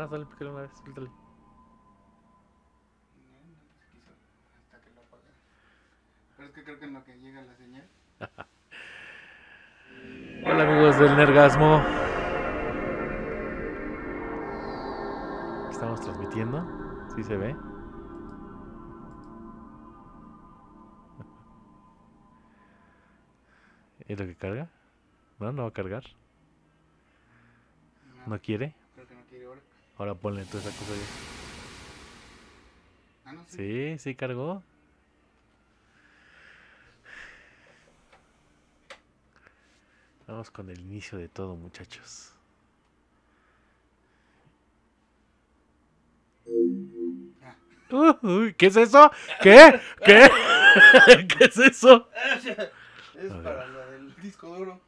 más, dale, pícale una vez, suéltale. Hasta que lo apague. Pero es que creo que en lo que llega la señal. Hola amigos del Nergasmo. Estamos transmitiendo. ¿Sí se ve? ¿Es lo que carga? No, no va a cargar. ¿No quiere? Creo que no quiere ahora. Ahora ponle toda esa cosa ahí. Ah, no, sí. Sí, sí cargó. Vamos con el inicio de todo, muchachos. ¿Qué es eso? ¿Qué? ¿Qué? ¿Qué es eso? Es para la del disco duro.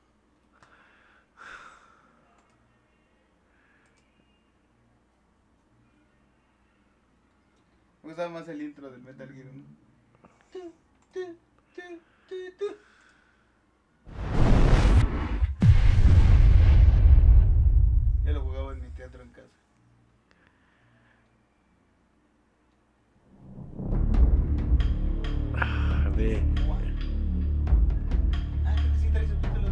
Me gustaba más el intro del Metal Gear, ¿no? Yo lo jugaba en mi teatro en casa. De... Ah, creo que sí trae subtítulos,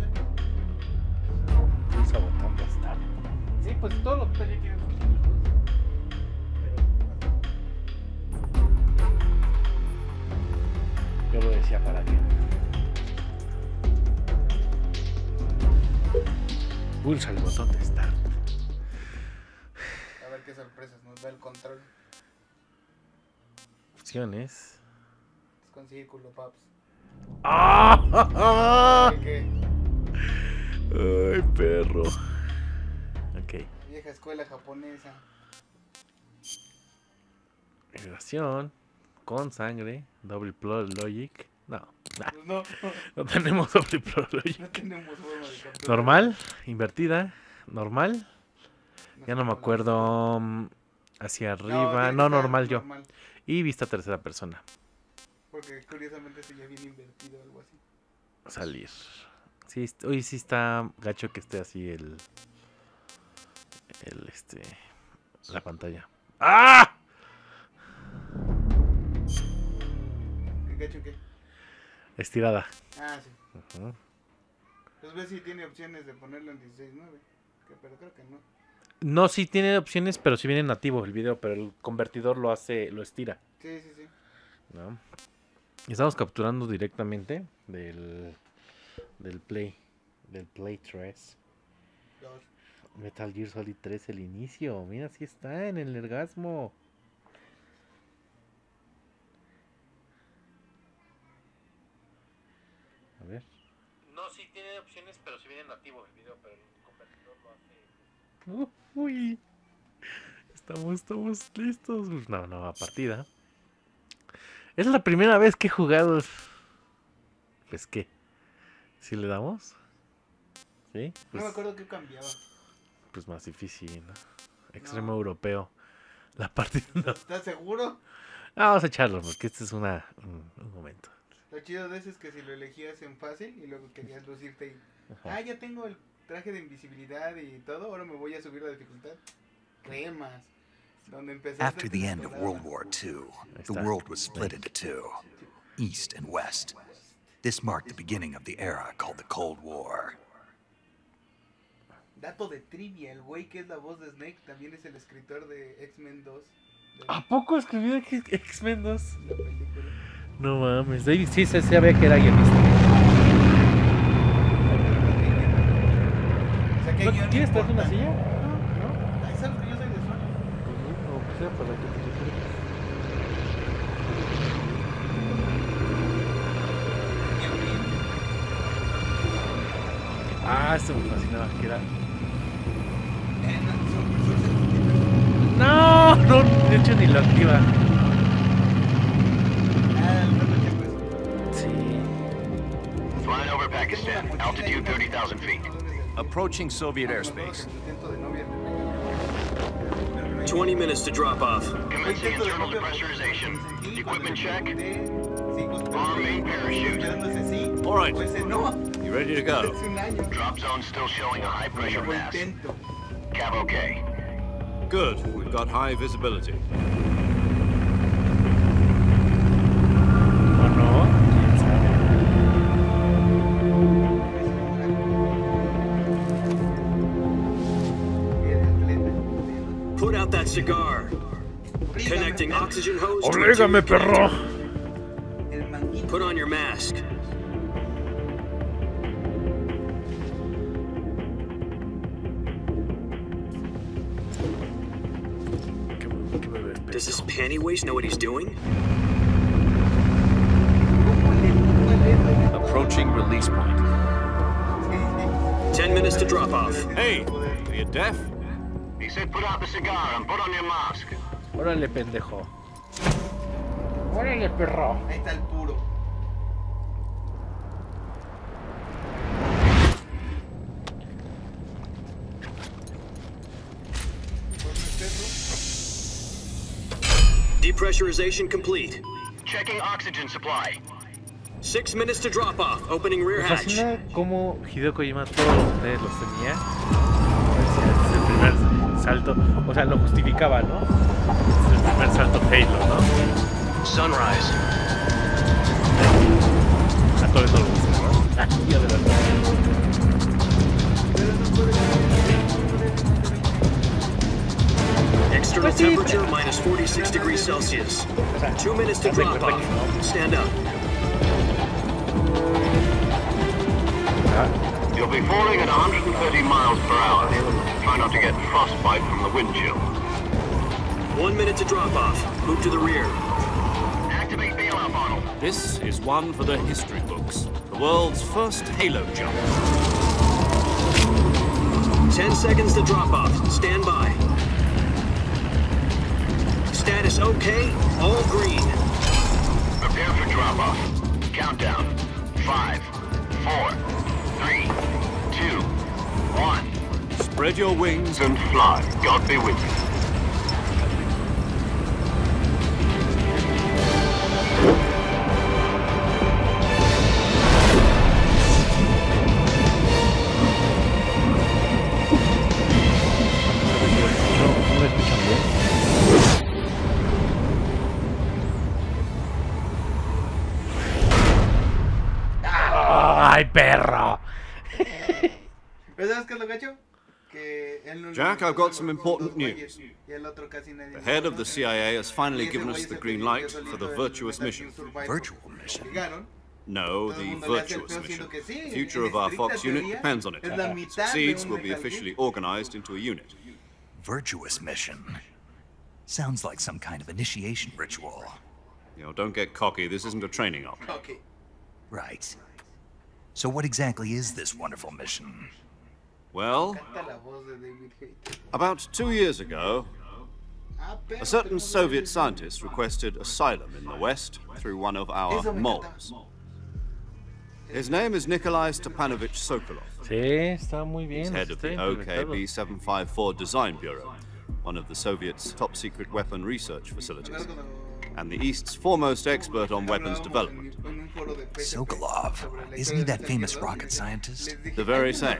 Pulsa botón de start. Sí, pues todo lo que trae tiene subtítulos. Yo lo decía para que. Pulsa el botón de start. A ver qué sorpresas nos da el control. Opciones. Es con círculo, paps. ¡Ah! ¿Qué? Ay, perro. Ok. Vieja escuela japonesa. Migración. Con sangre. Double plot logic. No. Nah, Pues no, no tenemos double plot logic. no tenemos forma de capturar. Normal. Invertida. Normal. Ya no me sé cómo acuerdo. Hacia arriba. tiene No, que ser normal yo. normal, Y vista tercera persona. porque curiosamente se ya viene invertido o algo así. Salir. Sí, hoy sí está gacho que esté así la pantalla. ¡Ah! ¿Qué gacho qué? Estirada. Ah, sí. Ujú. Pues ves si tiene opciones de ponerlo en 16:9. Pero creo que no. No, sí tiene opciones, pero sí viene nativo el video, pero el convertidor lo estira, Sí, sí, sí. ¿no? Estamos capturando directamente del Play 3. Dos. Metal Gear Solid 3, el inicio. Mira, sí está en el Nergasmo. A ver. No, sí tiene opciones, pero sí viene nativo el video, pero el convertidor lo hace. Uy. Estamos listos. No, a partida. Es la primera vez que he jugado. Pues qué. ¿Sí le damos? ¿Sí? Pues, No me acuerdo qué cambiaba. pues más difícil, ¿no? Extremo europeo. La partida no. ¿Estás seguro? Vamos a echarlo porque este es un momento. Lo chido de eso es que si lo elegías en fácil y luego querías lucirte y... Ajá. Ah, ya tengo el traje de invisibilidad y todo, ahora me voy a subir la dificultad. Cremas. Donde empezaste. After the end of World War II, the world was split into two, East and West. This marked the beginning of the era called the Cold War. Dato de trivia, el güey que es la voz de Snake también es el escritor de X-Men 2. ¿A poco escribió X-Men 2? La película. No mames, David sí se sabía que era guionista. O sea, que ¿No guión quieres traerte una importa. silla? No, ahí sabes que yo soy de Sony. No, pues sea para que te recuerdes. Ah, esto me fascinaba, que era... No, de hecho ni lo activa. Sí. Flying over Pakistan, altitude 30,000 feet. Approaching Soviet airspace. 20 minutes to drop off. Commencing internal depressurization. Equipment check. Arm main parachute. All right, Pues no. you ready to go? Hace un año. Drop zone still showing a high pressure Lo mass. intento. Cav okay. Good. We've got high visibility. ¿O no? ¿Quién sabe? Put out that cigar. Connecting oxygen hose. to a ¡Oblígame, tube perro! connector. El manguito. Put on your mask. ¿Qué me ves, Does this pendejo? panty waste know what he's doing? Approaching release point. 10 minutes to drop off. Hey, are you deaf? He said put out the cigar and put on your mask. Órale, pendejo. Órale, perro. Ahí está el puro. Depressurization complete. Checking oxygen supply. 6 minutes to drop off. Opening rear Me hatch. fascina cómo Hideo Kojima todos los poderes los tenía. Decía, este es el primer salto. O sea, lo justificaba, ¿no? Este es el primer salto Halo, ¿no? Sunrise. A todo eso lo dice, ¿no? Ah, ya de verdad. External Pues sí, temperature minus 46 degrees Celsius. 2 minutes to Haz de drop cuenta off. que no. Stand up. You'll be falling at 130 miles per hour. Try not to get frostbite from the wind chill. 1 minute to drop off. Move to the rear. Activate bailout model. This is one for the history books. The world's first Halo jump. 10 seconds to drop off. Stand by. Status okay. All green. Prepare for drop-off. Countdown. 5, 4, 3, 2, 1. Spread your wings And fly. God be with you. ¿No me escuchan bien? ¡Ay, perro! ¿Pero sabes qué es lo gacho? Que él no Jack, I've got some important news. Y el otro casi nadie. The head of the CIA has finally given us the green light for the virtuous mission. Virtual mission? Llegaron. No, the virtuous mission. The future of our Fox unit depends on it. If it succeeds, we'll be officially organized into a unit. Virtuous mission? Sounds like some kind of initiation ritual. You know, don't get cocky. This isn't a training op. Ok. Right. So what exactly is this wonderful mission? Well, Canta la voz de David Hayter. about 2 years ago, Ah, pero a certain tenemos Soviet que- scientist requested asylum in the West through one of our Eso me moles. His name is Nikolai Stepanovich Sokolov. Sí, está muy bien. He's head of the está implementado. OKB 754 Design Bureau, one of the Soviets' top-secret weapon research facilities, and the East's foremost expert on weapons development. Sokolov. Isn't he that famous rocket scientist? The very same.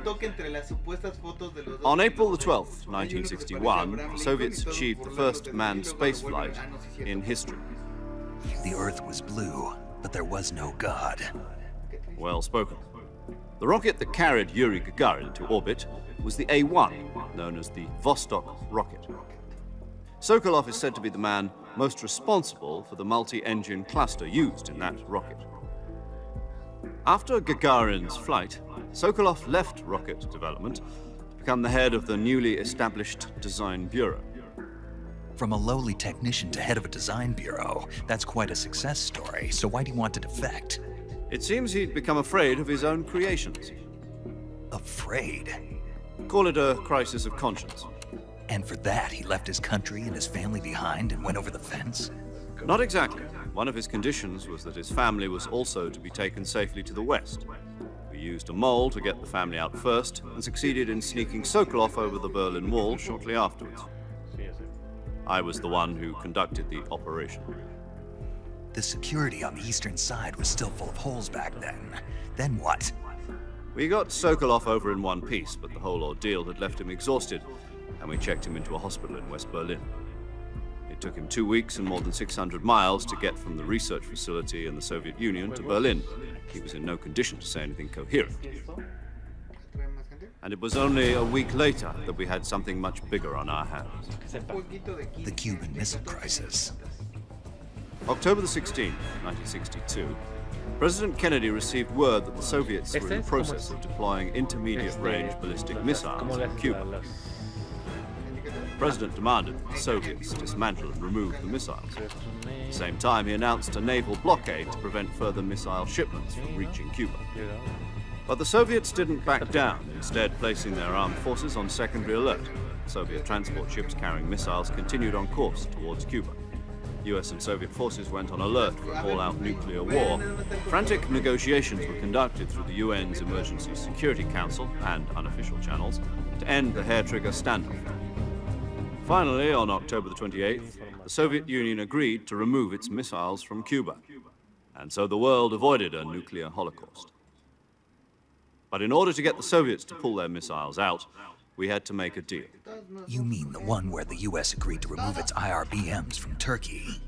On April the 12th, 1961, the Soviets achieved the first manned spaceflight in history. The Earth was blue, but there was no God. Well spoken. The rocket that carried Yuri Gagarin to orbit was the A-1, known as the Vostok rocket. Sokolov is said to be the man most responsible for the multi-engine cluster used in that rocket. After Gagarin's flight, Sokolov left rocket development to become the head of the newly established Design Bureau. From a lowly technician to head of a design bureau, that's quite a success story, so why do you want to defect? It seems he'd become afraid of his own creations. Afraid? Call it a crisis of conscience. And for that, he left his country and his family behind and went over the fence? Not exactly. One of his conditions was that his family was also to be taken safely to the west. We used a mole to get the family out first and succeeded in sneaking Sokolov over the Berlin Wall shortly afterwards. I was the one who conducted the operation. The security on the eastern side was still full of holes back then. Then what? We got Sokolov over in one piece, but the whole ordeal had left him exhausted. and we checked him into a hospital in West Berlin. It took him 2 weeks and more than 600 miles to get from the research facility in the Soviet Union to Berlin. He was in no condition to say anything coherent. And it was only a week later that we had something much bigger on our hands. The Cuban Missile Crisis. October the 16th, 1962, President Kennedy received word that the Soviets were in the process of deploying intermediate-range ballistic missiles in Cuba. The President demanded that the Soviets dismantle and remove the missiles. At the same time, he announced a naval blockade to prevent further missile shipments from reaching Cuba. But the Soviets didn't back down, instead placing their armed forces on secondary alert. Soviet transport ships carrying missiles continued on course towards Cuba. US and Soviet forces went on alert for an all-out nuclear war. Frantic negotiations were conducted through the UN's Emergency Security Council and unofficial channels to end the hair-trigger standoff. Finally, on October the 28th, the Soviet Union agreed to remove its missiles from Cuba. And so the world avoided a nuclear holocaust. But in order to get the Soviets to pull their missiles out, we had to make a deal. You mean the one where the US agreed to remove its IRBMs from Turkey?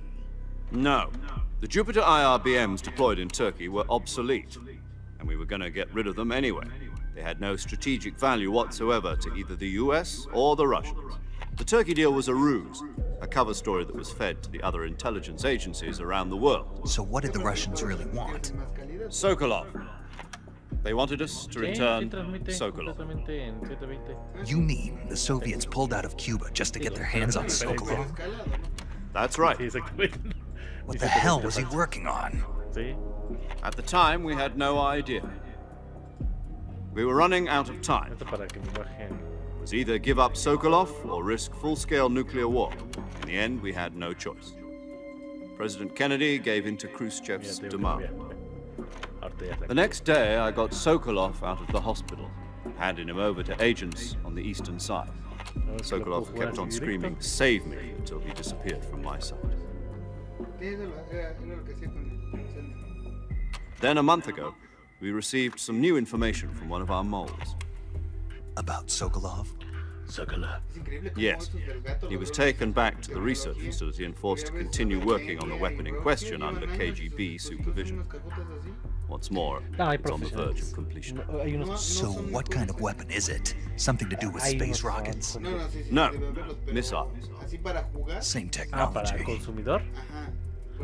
No. The Jupiter IRBMs deployed in Turkey were obsolete, and we were going to get rid of them anyway. They had no strategic value whatsoever to either the US or the Russians. The Turkey deal was a ruse, a cover story that was fed to the other intelligence agencies around the world. So what did the Russians really want? Sokolov. They wanted us to return Sokolov. You mean the Soviets pulled out of Cuba just to get their hands on Sokolov? That's right. What the hell was he working on? At the time, we had no idea. We were running out of time. It was either give up Sokolov or risk full-scale nuclear war. In the end, we had no choice. President Kennedy gave in to Khrushchev's demand. The next day, I got Sokolov out of the hospital, handing him over to agents on the eastern side. Sokolov kept on screaming, "Save me," until he disappeared from my sight. Then a month ago, we received some new information from one of our moles. About Sokolov? Yes. He was taken back to the research facility and forced to continue working on the weapon in question under KGB supervision. What's more, it's on the verge of completion. So what kind of weapon is it? Something to do with space rockets? No, missiles. Same technology.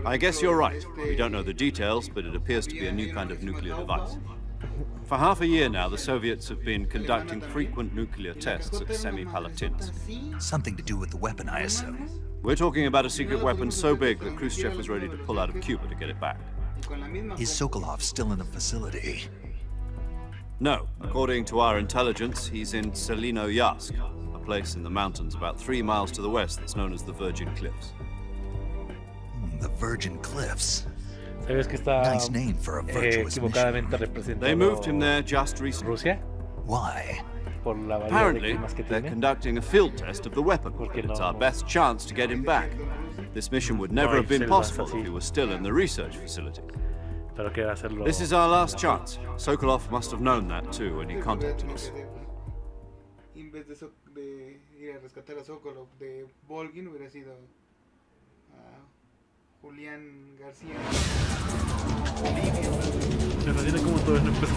I guess you're right. We don't know the details, but it appears to be a new kind of nuclear device. For half a year now, the Soviets have been conducting frequent nuclear tests at Semipalatinsk. Something to do with the weapon, I assume. We're talking about a secret weapon so big that Khrushchev was ready to pull out of Cuba to get it back. Is Sokolov still in the facility? No. According to our intelligence, he's in Selinoyarsk, a place in the mountains about 3 miles to the west that's known as the Virgin Cliffs. The Virgin Cliffs. ¿Sabes que está Nice name for a virtuous equivocadamente mission. representado They moved him there just recently. Rusia Why? por la variedad de Apparently, climas que they're tiene? conducting a field test of the weapon. It's our best chance to get him back. This mission would never have been possible if he was still in the research facility. Pero quiere hacerlo. This is our last chance. Sokolov must have known that too when he contacted us. En vez de ir a rescatar a Sokolov de Volgin, hubiera sido Julián García. Se imagina cómo todo esto empezó.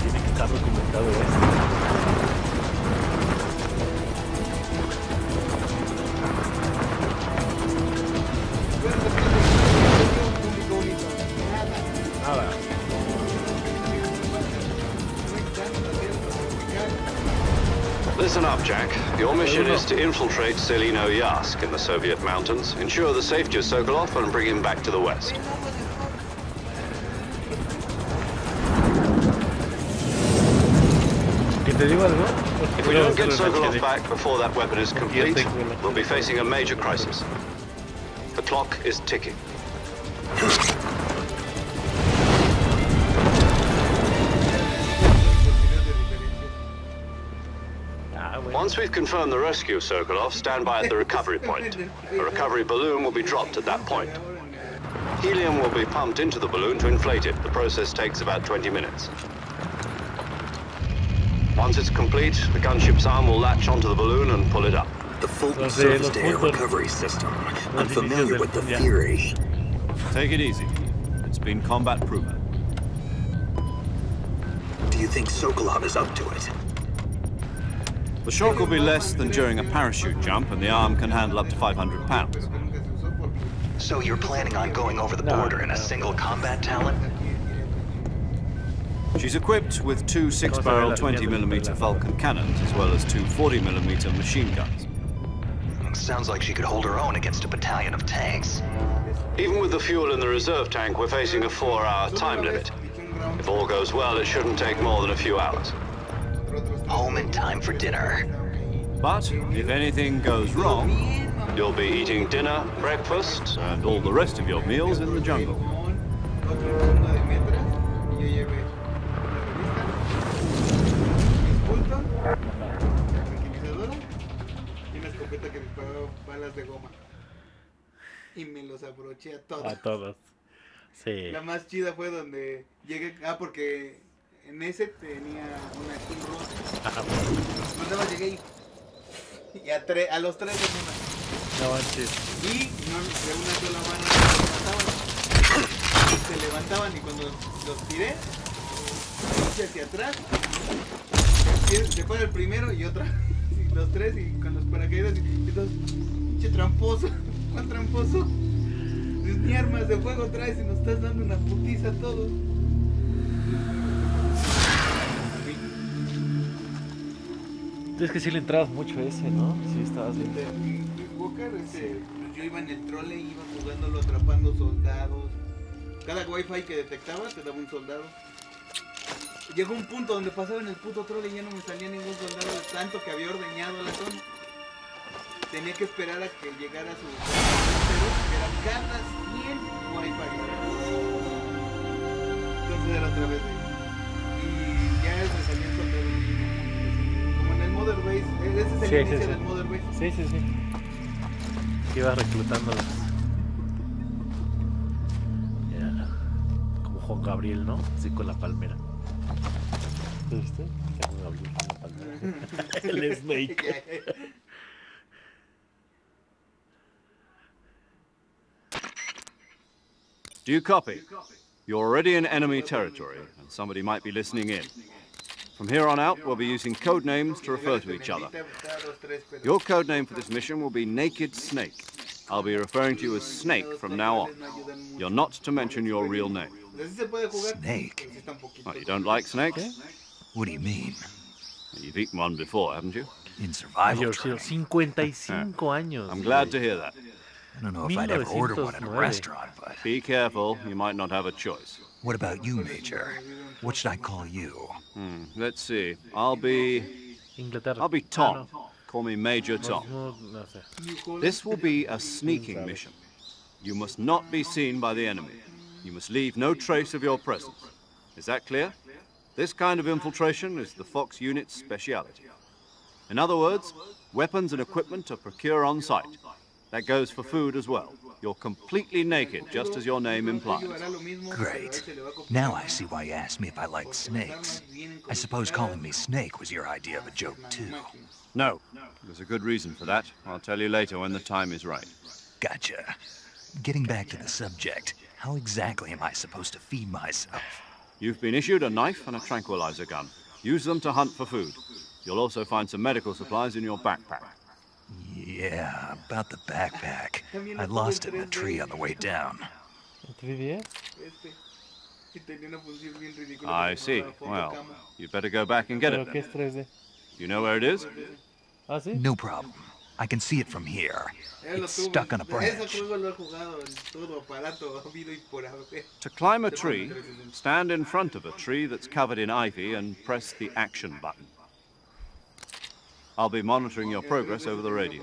Tiene que estar documentado esto. Nada. Listen up, Jack. Your mission is to infiltrate Selinoyarsk in the Soviet mountains, ensure the safety of Sokolov, and bring him back to the west. If we don't get Sokolov back before that weapon is complete, we'll be facing a major crisis. The clock is ticking. Once we've confirmed the rescue of Sokolov, stand by at the recovery point. A recovery balloon will be dropped at that point. Helium will be pumped into the balloon to inflate it. The process takes about 20 minutes. Once it's complete, the gunship's arm will latch onto the balloon and pull it up. The Fulton surface-to-air recovery system. I'm familiar with the theory. Take it easy. It's been combat proven. Do you think Sokolov is up to it? The shock will be less than during a parachute jump, and the arm can handle up to 500 pounds. So you're planning on going over the border in a single combat talent? She's equipped with two 6-barrel 20mm Vulcan cannons, as well as two 40mm machine guns. Sounds like she could hold her own against a battalion of tanks. Even with the fuel in the reserve tank, we're facing a 4-hour time limit. If all goes well, it shouldn't take more than a few hours. Home in time for dinner. But if anything goes wrong, You'll be eating dinner, breakfast, and all the rest of your meals in the jungle. Y me los abroché a todos. A todos. Sí. La más chida fue donde llegué. Porque en ese tenía una Steam Room. Ajá. Nada más llegué y a los tres de una. No manches. Y no, de una sola mano se levantaban y cuando los tiré, hice hacia atrás. Se para el primero y otra. Y los tres y con los paracaídas y entonces, pinche tramposo. ¿Cuál tramposo? Ni armas de fuego traes y nos estás dando una putiza a todos. Es que sí le entrabas mucho a ese, ¿no? Sí, estabas bien. Walker, yo iba en el trole, iba jugándolo, atrapando soldados. Cada wifi que detectaba te daba un soldado. Llegó un punto donde pasaba en el puto trole y ya no me salía ningún soldado de tanto que había ordeñado la zona. Tenía que esperar a que llegara su... Pero era cada 100 wifi. Entonces era otra vez de... Y ya me salía el soldado. Como en el Mother Base. Ese es el inicio del Mother Base. Sí. Que iba reclutándolos. Ya. Como Juan Gabriel, ¿no? Así con la palmera. ¿Viste? Juan Gabriel con la palmera. El Snake. Do you copy? You're already in enemy territory, and somebody might be listening in. From here on out, we'll be using code names to refer to each other. Your code name for this mission will be Naked Snake. I'll be referring to you as Snake from now on. You're not to mention your real name. Snake? Oh, you don't like snakes? What do you mean? You've eaten one before, haven't you? In survival Mayor, training. 55 años. I'm glad to hear that. I don't know if I'd ever order one at a 1909. restaurant, but... Be careful, you might not have a choice. What about you, Major? What should I call you? Let's see. I'll be Inglaterra. Tom. Call me Major Tom. No sé. This will be a sneaking mission. You must not be seen by the enemy. You must leave no trace of your presence. Is that clear? This kind of infiltration is the Fox unit's speciality. In other words, weapons and equipment are procured on site. That goes for food as well. You're completely naked, just as your name implies. Great. Now I see why you asked me if I like snakes. I suppose calling me Snake was your idea of a joke, too. No, there's a good reason for that. I'll tell you later when the time is right. Gotcha. Getting back to the subject, how exactly am I supposed to feed myself? You've been issued a knife and a tranquilizer gun. Use them to hunt for food. You'll also find some medical supplies in your backpack. Yeah, about the backpack. I lost it in the tree on the way down. I see. Well, you'd better go back and get it then. You know where it is? No problem. I can see it from here. It's stuck on a branch. To climb a tree, stand in front of a tree that's covered in ivy and press the action button. I'll be monitoring your progress over the radio.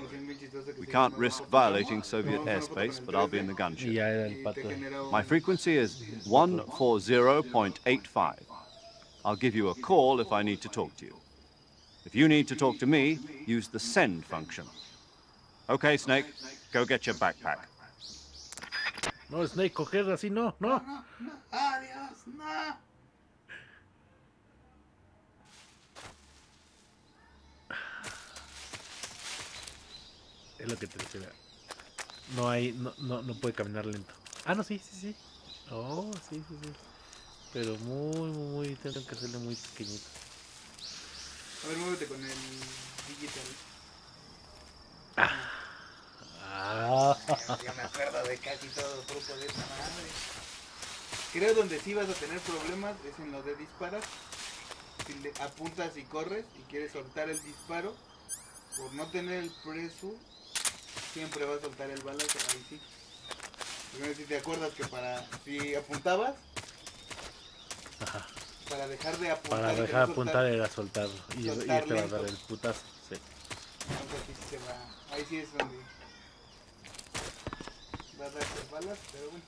We can't risk violating Soviet airspace, but I'll be in the gunship. My frequency is 140.85. I'll give you a call if I need to talk to you. If you need to talk to me, use the send function. Okay, Snake, go get your backpack. No, Snake, coger así no, no. No. Adiós, no. Es lo que te decía. No hay, no puede caminar lento. Ah, no, sí. Oh, sí. Pero muy, tengo que hacerle muy pequeñito. A ver, muévete con el digital. Ya me acuerdo de casi todo el truco de esta madre. Creo donde sí vas a tener problemas es en lo de disparar. Si le apuntas y corres y quieres soltar el disparo, por no tener el preso, siempre vas a soltar el balazo. Ahí sí. Primero, si te acuerdas que si apuntabas, Ajá. para dejar de apuntar. Para dejar de apuntar era soltarlo. Y te va a lento. dar el putazo. Sí. Entonces aquí sí se va. Ahí sí es donde va a darse balas, pero bueno.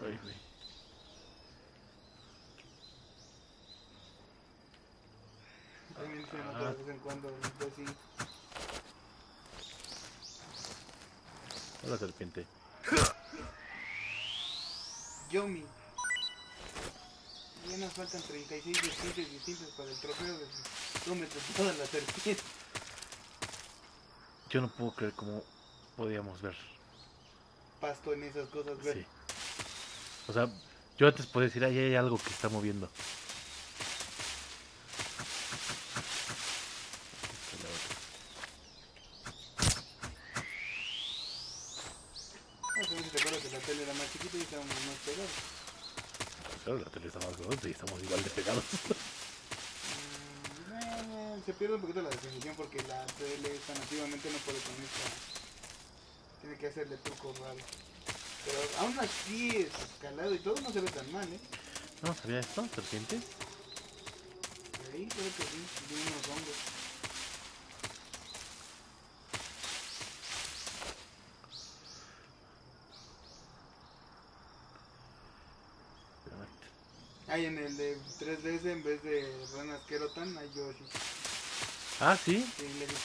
Ay, güey. También se nota de vez en cuando, así. La serpiente. Yomi. Ya nos faltan 36 especies distintas para el trofeo de cómete toda la serpiente. Yo no puedo creer cómo podíamos ver. Pasto en esas cosas, ver. Sí. O sea, yo antes podía decir, ahí hay algo que está moviendo. No sé si te acuerdas que la tele era más chiquita y estábamos más pegados. Claro, la tele está más grande y estamos igual de pegados. Se pierde un poquito la definición porque la tele esta nativamente no puede con esta. Tiene que hacerle trucos raros. Pero aún así, escalado y todo, no se ve tan mal, ¿eh? No, ¿sabía esto? ¿Serpientes? Ahí creo que sí, de unos hongos. Hay en el de 3DS, en vez de ranas Kerotan, hay Yoshi. Ah, ¿sí? Sí, le digo.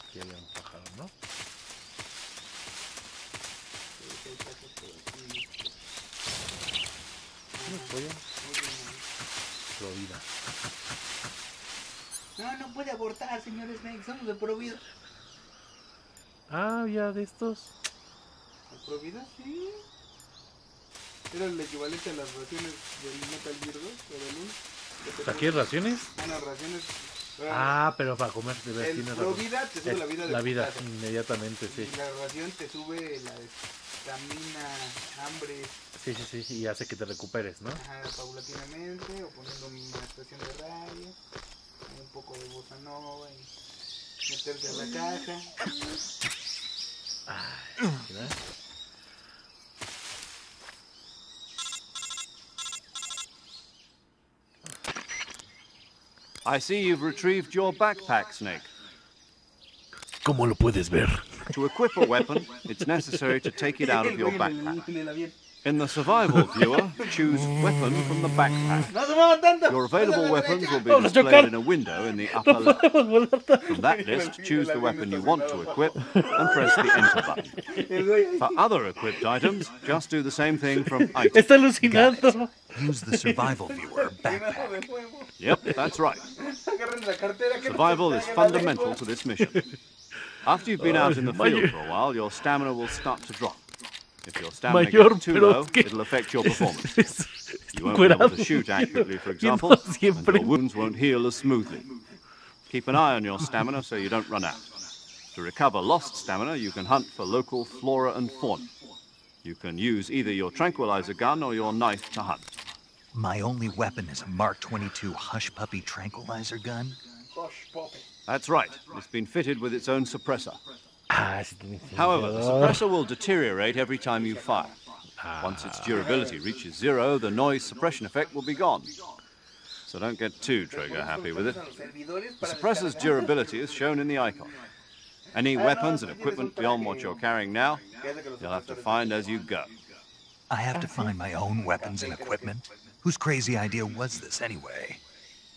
Aquí había un pájaro, ¿no? ¿Una polla? Provida. No puede abortar, señor Snake, somos de Provida. Ah, ya de estos. ¿De Provida? Sí. Era el equivalente a las raciones del Metal Gear 2 o del 1. ¿Aquí hay raciones? Unas raciones. Ah, pero para comer de ver, El tienes Provida te sube la vida de la vida, putazo. inmediatamente, sí. Y la ración te sube la estamina, hambre. Sí, y hace que te recuperes, ¿no? Ajá, paulatinamente, o poniendo una estación de radio, un poco de bossa nova y meterse a la caja. Ay, mira. I see you've retrieved your backpack, Snake. ¿Cómo lo puedes ver? To equip a weapon, it's necessary to take it out of your backpack. En el avión. In the survival viewer, choose weapon from the backpack. ¡No se muevan tanto! Your available weapons will be Vamos a displayed chocar. in a window in the upper left. From that list, choose the weapon you want to equip and press the enter button. For other equipped items, just do the same thing from items. Está alucinando. Use the survival viewer backpack. Yep, that's right. Agarren la cartera. Survival is fundamental to this mission. After you've been out in the field for a while, your stamina will start to drop. If your stamina gets too low, it'll affect your performance. You won't be able to shoot accurately, for example, and your wounds won't heal as smoothly. Keep an eye on your stamina so you don't run out. To recover lost stamina, you can hunt for local flora and fauna. You can use either your tranquilizer gun or your knife to hunt. My only weapon is a Mark 22 Hush Puppy tranquilizer gun. That's right. It's been fitted with its own suppressor. Ah, sí tiene sentido. However, the suppressor will deteriorate every time you fire. Once its durability reaches 0, the noise suppression effect will be gone. So don't get too trigger happy with it. The suppressor's durability is shown in the icon. Any weapons and equipment beyond what you're carrying now, you'll have to find as you go. I have to find my own weapons and equipment? Whose crazy idea was this anyway?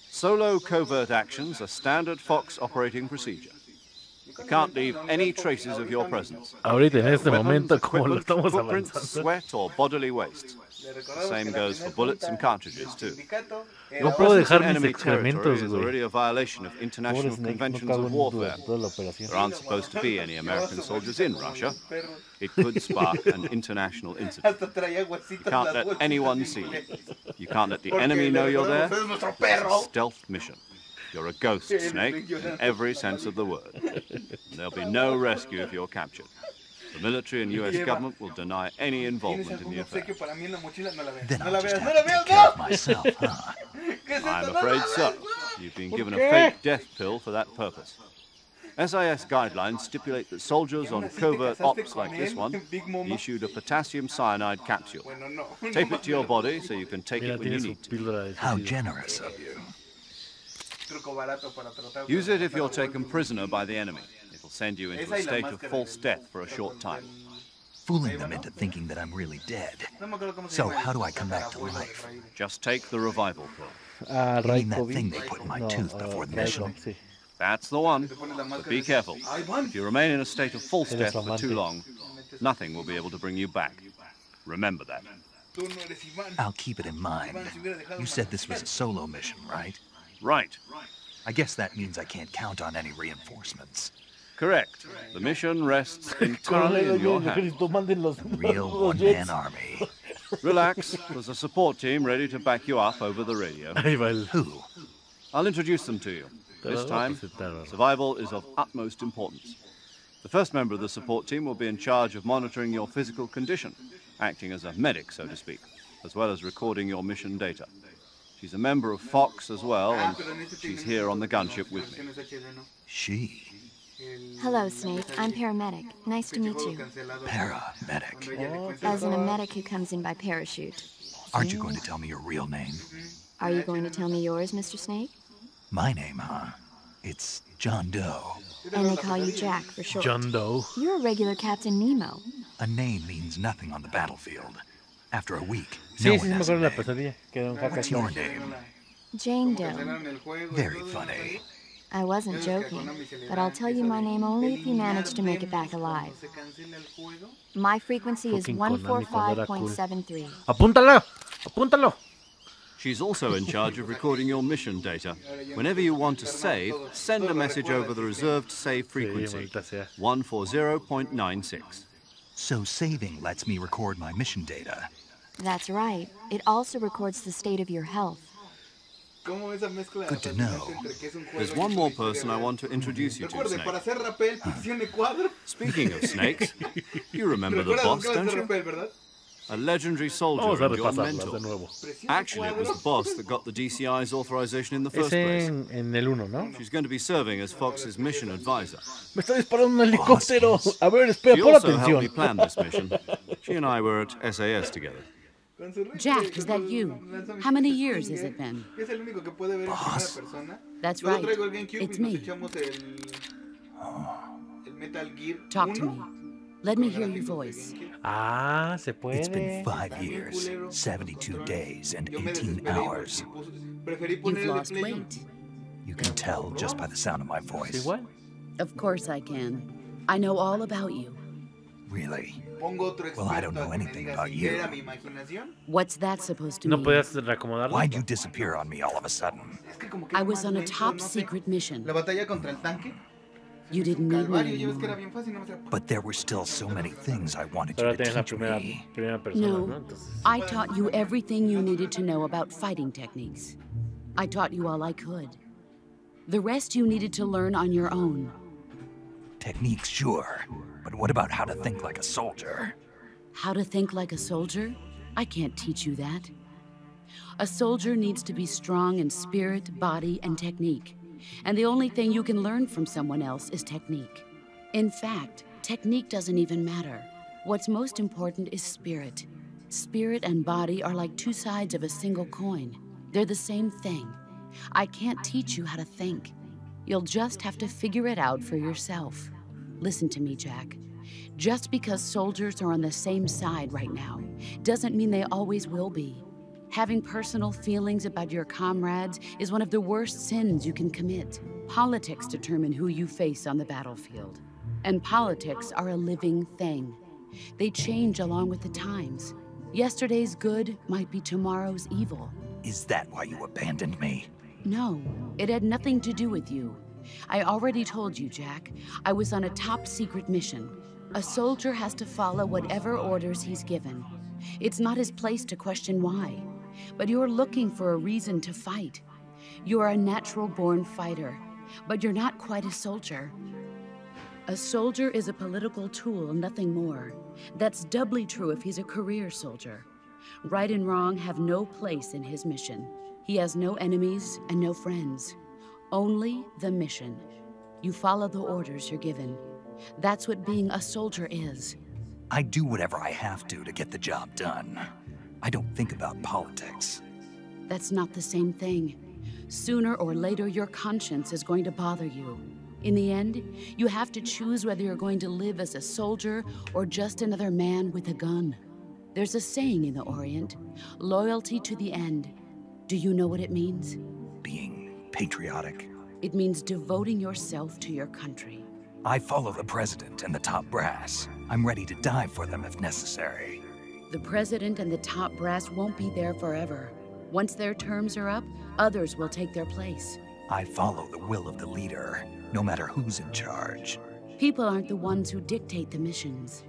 Solo covert actions are standard Fox operating procedure. You can't leave any traces of your presence. Ahorita en este Weapons, momento, como lo equipment, estamos footprints, avanzando. sweat, or bodily waste. The same goes for bullets and cartridges, too. No Your puedo presence in dejar mis enemy territory excrementos, is güey. already a violation of international Pobre Snake, no conventions cago of en warfare. toda la operación. There aren't supposed to be any American soldiers in Russia. It could spark an international incident. You can't let anyone see you. You can't let the enemy know you're there. It's a stealth mission. You're a ghost, Snake, in every sense of the word. There'll be no rescue if you're captured. The military and US government will deny any involvement in the affair. Then I'll just have to take care of myself, huh? I'm afraid so. You've been given a fake death pill for that purpose. SIS guidelines stipulate that soldiers on covert ops like this one be issued a potassium cyanide capsule. Tape it to your body so you can take Mira, it when tiene you su need to. píldora de How suicidio. generous of you. Use it if you're taken prisoner by the enemy. It'll send you into a state of false death for a short time. Fooling them into thinking that I'm really dead. So how do I come back to life? Just take the revival pill. Ah, You mean that Raikovic. thing they put in my No, tooth before the mission? Raiko, sí. That's the one. But be careful. If you remain in a state of false death for too long, nothing will be able to bring you back. Remember that. I'll keep it in mind. You said this was a solo mission, right? Right. I guess that means I can't count on any reinforcements. Correct. The mission rests entirely in your hands. Real one-man army. Relax. There's a support team ready to back you up over the radio. Ahí va el... Who? I'll introduce them to you. This time, presentar. survival is of utmost importance. The first member of the support team will be in charge of monitoring your physical condition, acting as a medic, so to speak, as well as recording your mission data. She's a member of Fox as well, and she's here on the gunship with me. She. Hello, Snake. I'm paramedic. Nice to meet you. Paramedic. As in a medic who comes in by parachute. Aren't you going to tell me your real name? Are you going to tell me yours, Mr. Snake? My name, huh? It's John Doe. And they call you Jack for short. John Doe. You're a regular Captain Nemo. A name means nothing on the battlefield. After a week, Sí, no sí, one me has a acuerdo de la name. pesadilla. Que era un jaca What's your name? Jane Doe. Very funny. I wasn't joking, but I'll tell you my name only if you manage to make it back alive. My frequency is Fucking Konami cuando era cool. 145.73. ¡Apúntalo! ¡Apúntalo! She's also in charge of recording your mission data. Whenever you want to save, send a message over the reserved save frequency, maldita sea. 140.96. So saving lets me record my mission data. That's right. It also records the state of your health. Good to know. There's one more person I want to introduce you to, Snake. Speaking of snakes, you remember the boss, don't you? A legendary soldier Vamos a and your repasarlas de mentor. nuevo. Actually, it was the boss that got the DCI's authorization in the Es first place. en el 1, ¿no? She's going to be serving as Fox's mission advisor. Me está disparando un helicóptero. A ver, espera, She pon also helped me atención. plan this mission. She and I were at SAS together. Jack, is that you? How many years has it been? Boss? That's right. It's me. Talk to me. Let me hear your voice. Ah, se It's been puede. 5 years, 72 days, and 18 hours. You've lost weight. You can tell just by the sound of my ¿Es voice. igual? Of course I can. I know all about you. Really? Well, I don't know anything about you. What's that supposed to ¿No mean? podías reacomodarlo? Why'd you disappear on me all of a sudden? I was on a top secret mission. La batalla contra el tanque. You didn't need me Calvario, ya ves que era anymore. bien fácil, no me But there were still so many things I wanted Pero you ahora tienes to la teach me. primera persona, ¿no? No, Entonces, I taught you everything you needed to know about fighting techniques. I taught you all I could. The rest you needed to learn on your own. Techniques, sure. But what about how to think like a soldier? How to think like a soldier? I can't teach you that. A soldier needs to be strong in spirit, body, and technique. And the only thing you can learn from someone else is technique. In fact, technique doesn't even matter. What's most important is spirit. Spirit and body are like two sides of a single coin. They're the same thing. I can't teach you how to think. You'll just have to figure it out for yourself. Listen to me, Jack. Just because soldiers are on the same side right now doesn't mean they always will be. Having personal feelings about your comrades is one of the worst sins you can commit. Politics determine who you face on the battlefield. And politics are a living thing. They change along with the times. Yesterday's good might be tomorrow's evil. Is that why you abandoned me? No, it had nothing to do with you. I already told you, Jack. I was on a top-secret mission. A soldier has to follow whatever orders he's given. It's not his place to question why. But you're looking for a reason to fight. You're a natural-born fighter, but you're not quite a soldier. A soldier is a political tool, nothing more. That's doubly true if he's a career soldier. Right and wrong have no place in his mission. He has no enemies and no friends. Only the mission. You follow the orders you're given. That's what being a soldier is. I do whatever I have to get the job done. I don't think about politics. That's not the same thing. Sooner or later, your conscience is going to bother you. In the end, you have to choose whether you're going to live as a soldier or just another man with a gun. There's a saying in the Orient, loyalty to the end. Do you know what it means? Being patriotic. It means devoting yourself to your country. I follow the president and the top brass. I'm ready to die for them if necessary. The president and the top brass won't be there forever. Once their terms are up, others will take their place. I follow the will of the leader, no matter who's in charge. People aren't the ones who dictate the missions.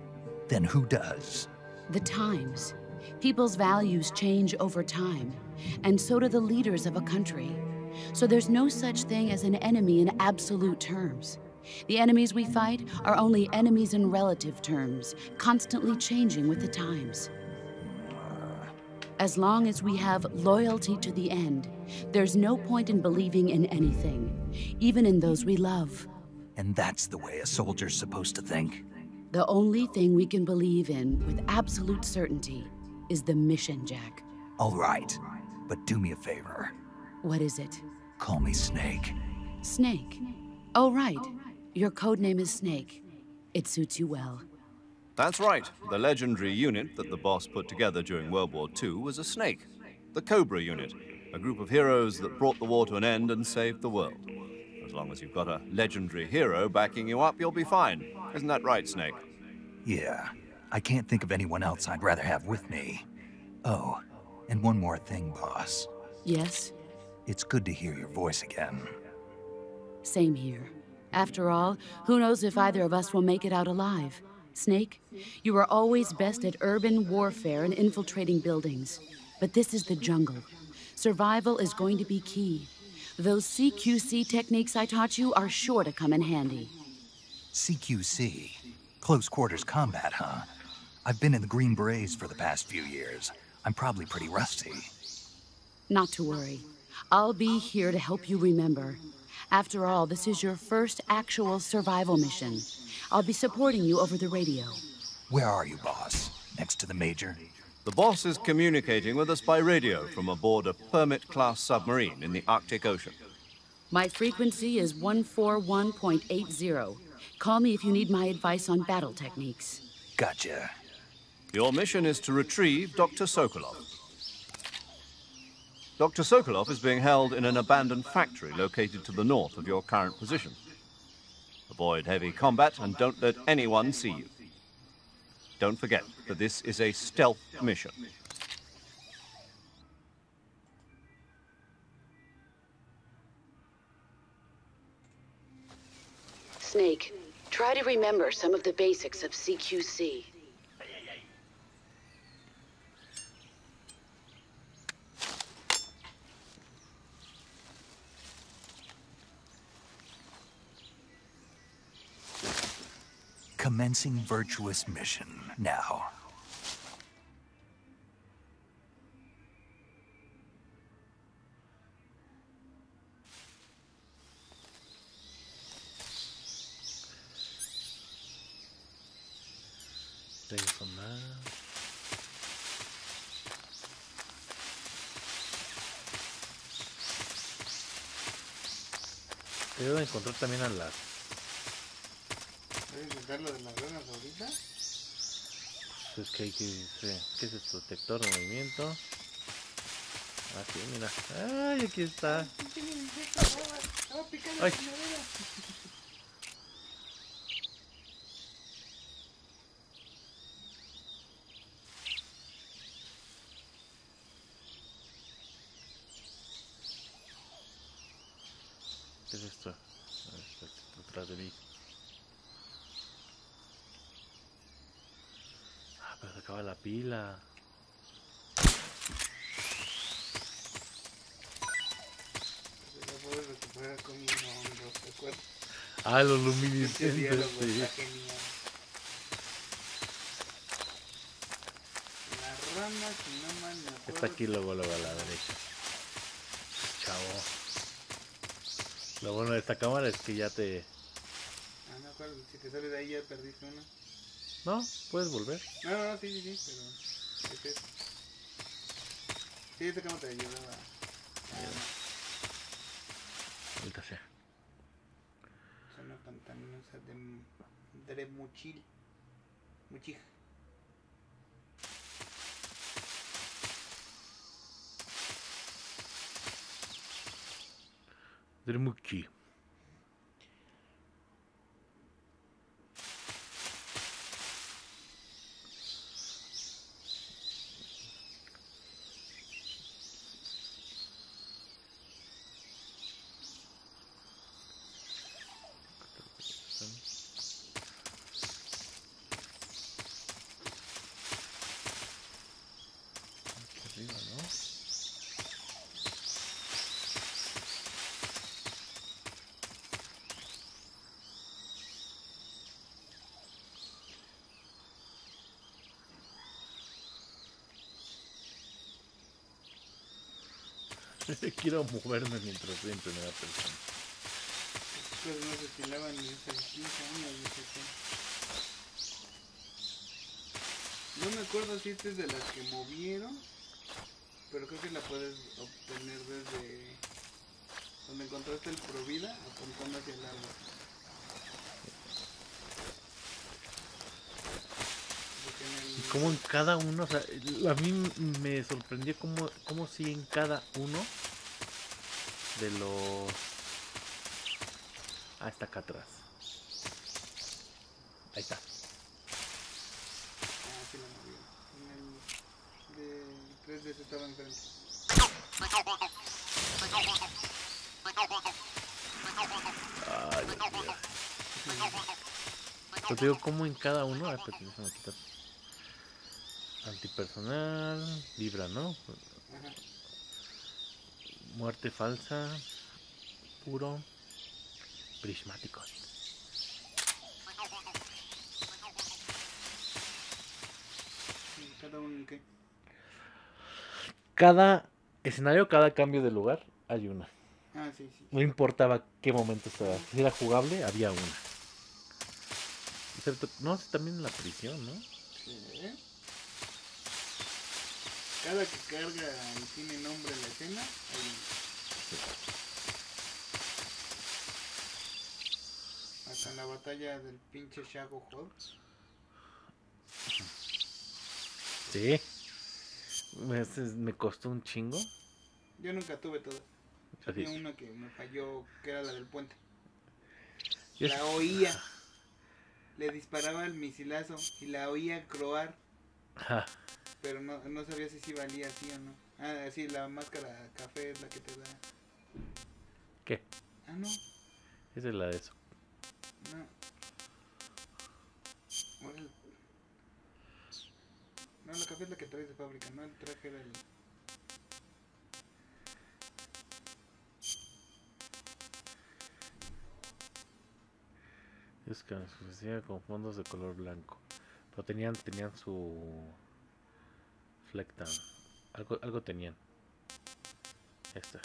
Then who does? The times. People's values change over time, and so do the leaders of a country. So there's no such thing as an enemy in absolute terms. The enemies we fight are only enemies in relative terms, constantly changing with the times. As long as we have loyalty to the end, there's no point in believing in anything, even in those we love. And that's the way a soldier's supposed to think? The only thing we can believe in with absolute certainty is the mission, Jack. All right, but do me a favor. What is it? Call me Snake. Snake? Oh, right. Your code name is Snake. It suits you well. That's right. The legendary unit that the boss put together during World War II was a snake. The Cobra unit, a group of heroes that brought the war to an end and saved the world. As long as you've got a legendary hero backing you up, you'll be fine. Isn't that right, Snake? Yeah. I can't think of anyone else I'd rather have with me. Oh, and one more thing, boss. Yes? It's good to hear your voice again. Same here. After all, who knows if either of us will make it out alive? Snake, you are always best at urban warfare and infiltrating buildings. But this is the jungle. Survival is going to be key. Those CQC techniques I taught you are sure to come in handy. CQC? Close quarters combat, huh? I've been in the Green Berets for the past few years. I'm probably pretty rusty. Not to worry. I'll be here to help you remember. After all, this is your first actual survival mission. I'll be supporting you over the radio. Where are you, boss? Next to the Major? The boss is communicating with us by radio from aboard a Permit-class submarine in the Arctic Ocean. My frequency is 141.80. Call me if you need my advice on battle techniques. Gotcha. Your mission is to retrieve Dr. Sokolov. Dr. Sokolov is being held in an abandoned factory located to the north of your current position. Avoid heavy combat and don't let anyone see you. Don't forget that this is a stealth mission. Snake, try to remember some of the basics of CQC. Commencing virtuous mission now. Tengo más. Te debo encontrar también a las ¿Puedes intentar lo de las ruedas ahorita? Es que hay que... Sí. ¿Qué es esto? Detector de movimiento. Ah, sí, mira. ¡Ay, aquí está! ¡Ay! ¿Qué es esto? A ver, está detrás de mí. Ah, pero se acaba la pila. Lo puedes recuperar con unos hongos, ¿te acuerdas? Ah, los Ese luminiscentes, diálogo sí. está genial. La rama, si no mal me acuerdo. Está aquí luego a la derecha. Chavo. Lo bueno de esta cámara es que ya te... Ah, no me acuerdo, si te sales de ahí ya perdiste una. No, puedes volver. No, sí, pero... ¿qué es eso? Sí, esta cámara te ayudaba. Ahorita sea. Suena pantanosa de muchil. Muchija. Dremuki. Aquí arriba, ¿no? Quiero moverme mientras estoy en primera persona. Pues no se estilaban ni hace 15 años, dice que. No me acuerdo si esta es de las que movieron, pero creo que la puedes obtener desde donde encontraste el Provida apuntando hacia el árbol. Y como en cada uno, o sea, a mí me sorprendió como si en cada uno de los... Ah, está acá atrás. Ahí está. Ah, sí la movieron. En el 3D estaba enfrente. Ay, Dios mío. Pero te digo, como en cada uno... Ah, espérate, déjame quitar. Antipersonal, vibra, ¿no? Ajá. Muerte falsa, puro, prismático. ¿Cada uno en qué? Cada escenario, cada cambio de lugar, hay una. Ah, sí. No importaba qué momento estaba. Si era jugable, había una. Excepto, no, también en la prisión, ¿no? Sí. Cada que carga y tiene nombre en la escena, hay... Hasta en la batalla del pinche Shago Hall. Sí. Me costó un chingo. Yo nunca tuve todas. Así Había es. una que me falló, que era la del puente. Yo La oía. Le disparaba el misilazo y la oía croar. Ajá. Pero no sabía si sí valía así o no. Ah, sí, la máscara café es la que te da. ¿Qué? Ah, no. Esa es la de eso. No. Órale. No, la café es la que traes de fábrica, no el traje era el... Es que se hacía con fondos de color blanco. Pero tenían su flecta. Algo tenían. Esta.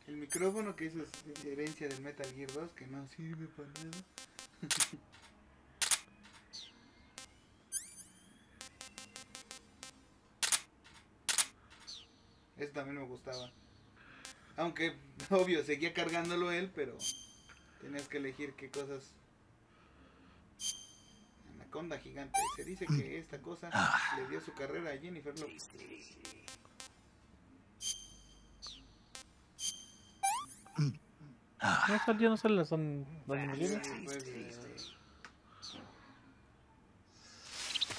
El micrófono, que eso es herencia del Metal Gear 2, que no sirve para nada. Eso también me gustaba. Aunque, obvio, seguía cargándolo él, pero tenías que elegir qué cosas. Anaconda gigante. Se dice que esta cosa le dio su carrera a Jennifer Lopez. No salen las animaciones.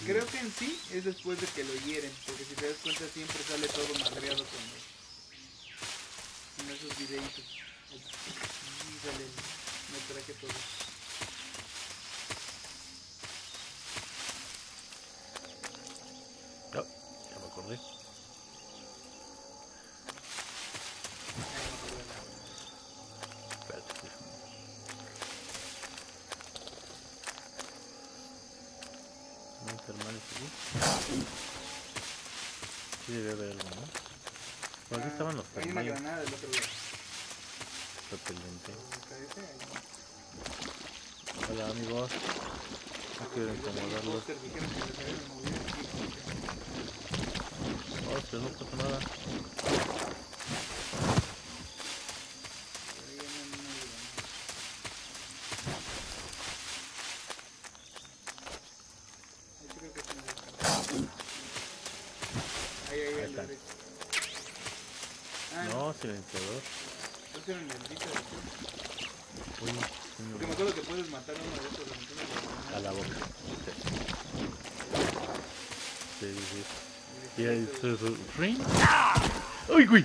Creo que en sí es después de que lo hieren, porque si te das cuenta siempre sale todo madreado con esos videitos. Y sale me traje todo. No, ya me acordé. Sí debe haber algo, ¿no? Por aquí estaban los hay una granada del otro lado. Repelente. Hola amigos. No quiero incomodarlos. Oh, no pasa nada. No, silenciador. Uy, porque me acuerdo que puedes matar a uno de estos a la boca. Sí, sí, sí. Y ahí su ring. ¡Uy, güey!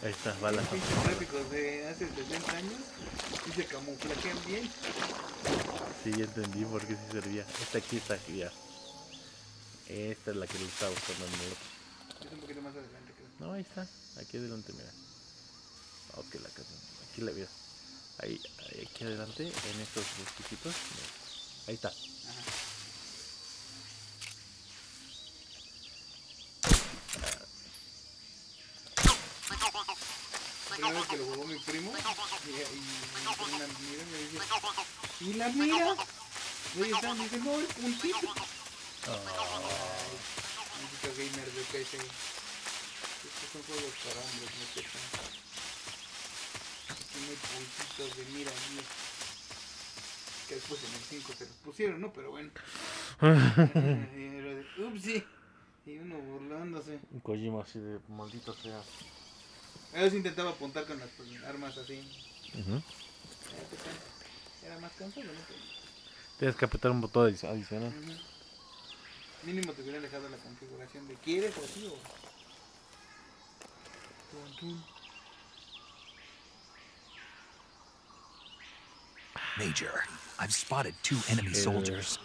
Ahí está, bala. Los gráficos de hace 60 años y se camuflajean bien. Sí, ya entendí por qué sí servía. Esta aquí está ya. Esta es la que le estaba buscando en el otro. Es un poquito más adelante, creo. No, ahí está. Aquí adelante, mira. Ok, la casa. Aquí la veo. Ahí, aquí adelante, en estos chiquitos. Ahí está. Primera vez que lo jugó mi primo y una mira me dice, ¿y la mira? Y ahí está, me dice, no, el puntito. Música gamer de PC. Estos son juegos para hombres, no sé. Tiene puntitos de mira, mira. Que después en el 5 se los pusieron, ¿no? Pero bueno. Upsi. Y uno burlándose. Un Kojima así de maldito sea. A veces intentaba apuntar con las armas así. Era más cansado, ¿no? Tienes que apretar un botón adicional. Mínimo te hubiera dejado la configuración de ¿quieres así o...? Major, I've spotted 2 enemy soldiers.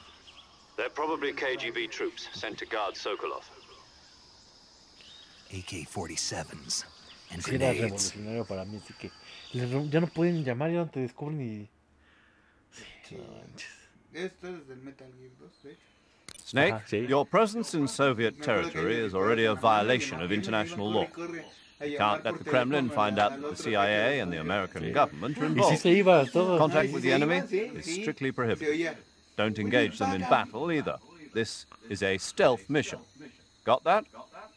They're probably KGB troops sent to guard Sokolov. AK-47s and Sí, era grenades. revolucionario para mí, así que ya no pueden llamar, ya no te descubren y... Sí, no manches. Esto es del Metal Gear 2, de hecho. Snake, your presence in Soviet territory is already a violation of international law. You can't let the Kremlin find out that the CIA and the American government are involved. Contact with the enemy is strictly prohibited. Don't engage them in battle either. This is a stealth mission. Got that?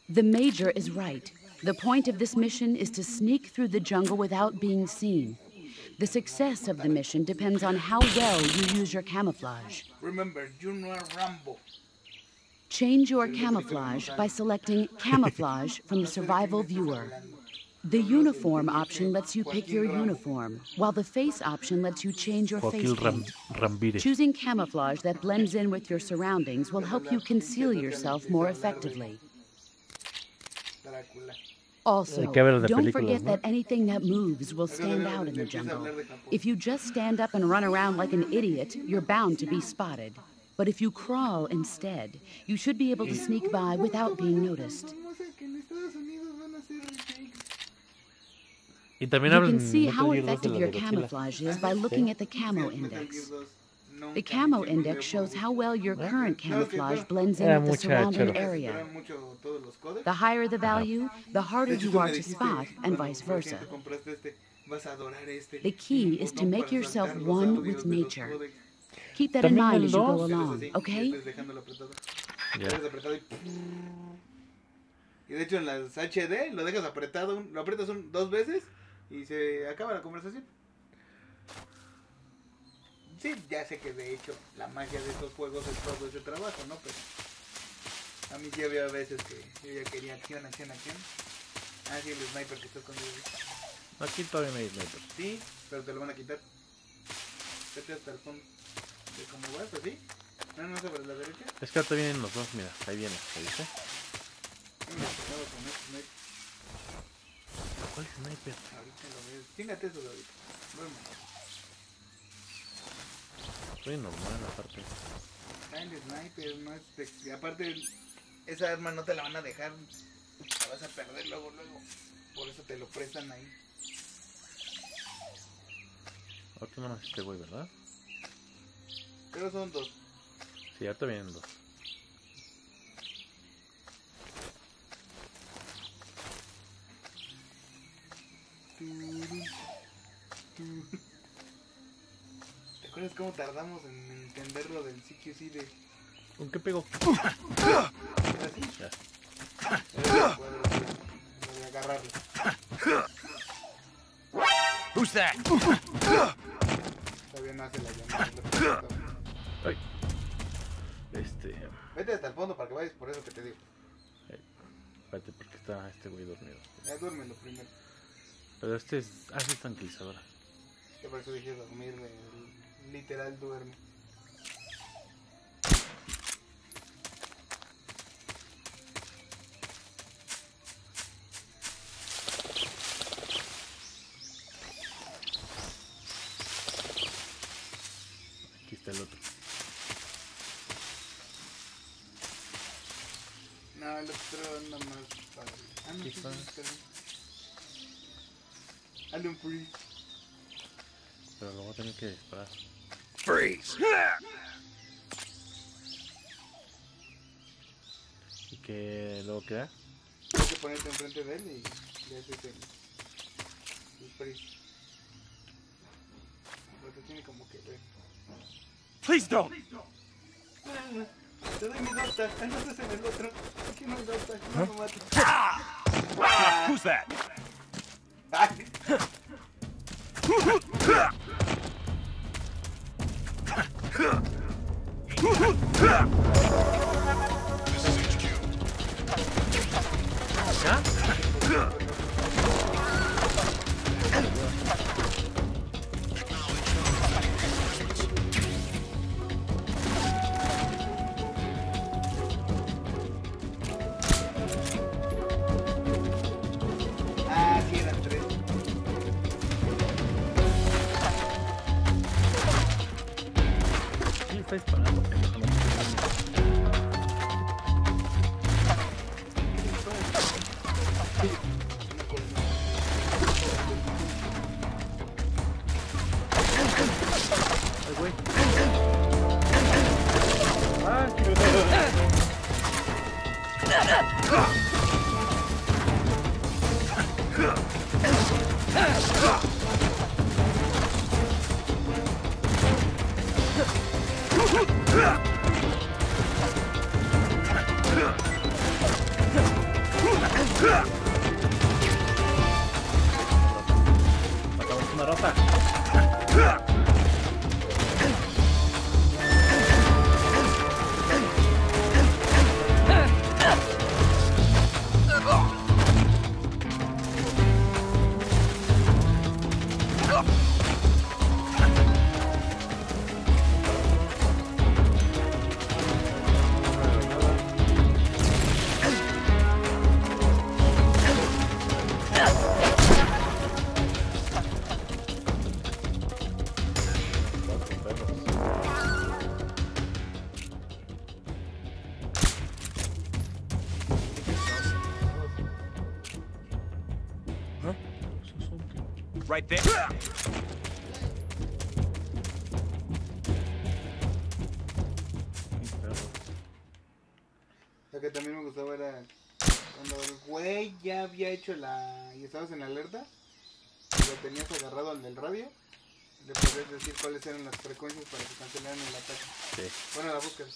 The Major is right. The point of this mission is to sneak through the jungle without being seen. The success of the mission depends on how well you use your camouflage. Remember, Junior Rambo. Change your camouflage by selecting Camouflage from the Survival Viewer. The Uniform option lets you pick your uniform, while the Face option lets you change your face paint. Choosing camouflage that blends in with your surroundings will help you conceal yourself more effectively. Also, don't forget that anything that moves will stand out in the jungle. If you just stand up and run around like an idiot, you're bound to be spotted. But if you crawl instead, you should be able to sneak by without being noticed. You can see how effective your camouflage is by looking at the camo index. The camo index shows how well your current camouflage blends in with the surrounding area. The higher the value, the harder you are to spot, and vice versa. The key is to make yourself one with nature. Keep that in mind as you go along, okay? Yeah. Y de hecho en las HD lo dejas apretado, lo aprietas 2 veces y se acaba la conversación. Sí, ya sé que de hecho la magia de estos juegos es todo ese trabajo, ¿no? Pero a mí sí había veces que yo ya quería acción. Ah, sí, el sniper que está escondido. Aquí todavía no hay sniper. Sí, pero te lo van a quitar. Vete hasta el fondo. ¿De cómo vas? ¿Así? No, sobre la derecha. Es que ahorita vienen los dos, mira, ahí viene, ¿ahí dice? ¿Cuál sniper? Ahorita lo ves. Fíjate eso, David. Duerme. Soy normal aparte. Está el sniper, no es... Aparte, esa arma no te la van a dejar. La vas a perder luego. Por eso te lo prestan ahí. Ahorita no más este güey, ¿verdad? Pero son 2. Sí, ahorita vienen 2. ¿Te acuerdas cómo tardamos en entender lo del CQC de... ¿Con qué pegó? ¿Así? Ya. Lo de agarrarlo. Who's that? Todavía no hace la llamada. Ay. Vete hasta el fondo para que vayas por eso que te digo. Espérate, porque está este güey dormido. Ya duérmelo primero. Pero este es... Ah, sí es tranquilizadora. Yo por eso dije dormir, literal duerme. Aquí está el otro. No, el otro anda más padre. Ah, no, Aquí sí, está. Hazle un freeze. Pero lo voy a tener que disparar. Freeze! ¿Y qué luego queda? Tienes que ponerte enfrente de él y le haces el freeze. Porque tiene como que ver. Please don't! No, te doy mi dota, no estás en el otro. Aquí no hay dota, no lo mates. Who's that? Ay. Ah, sí, eran 3. Sí, está disparando. Ay, güey. Matamos una rata. Right there. Lo que también me gustaba era cuando el güey ya había hecho y estabas en alerta y lo tenías agarrado al del radio, le podías decir cuáles eran las frecuencias para que cancelaran el ataque. Sí. Bueno, la búsqueda.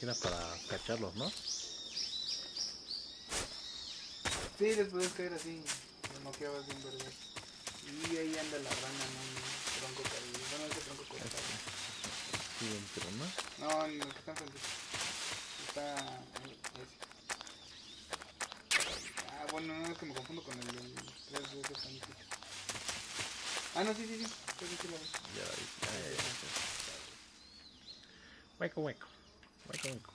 máquina para cacharlos, ¿no? Sí, les puedes caer así, lo noqueabas bien verga. Y ahí anda la rana, ¿no? Un tronco caído. Bueno, ese tronco cortado. Sí, dentro, ¿no? No, en el que está enfrente. Está ahí, ese. Ah, bueno, no, es que me confundo con el 3D de San Luis. Ah, no, sí, sí, sí. Sí, sí, la ves. Ya. Hueco, hueco. Hueco, hueco.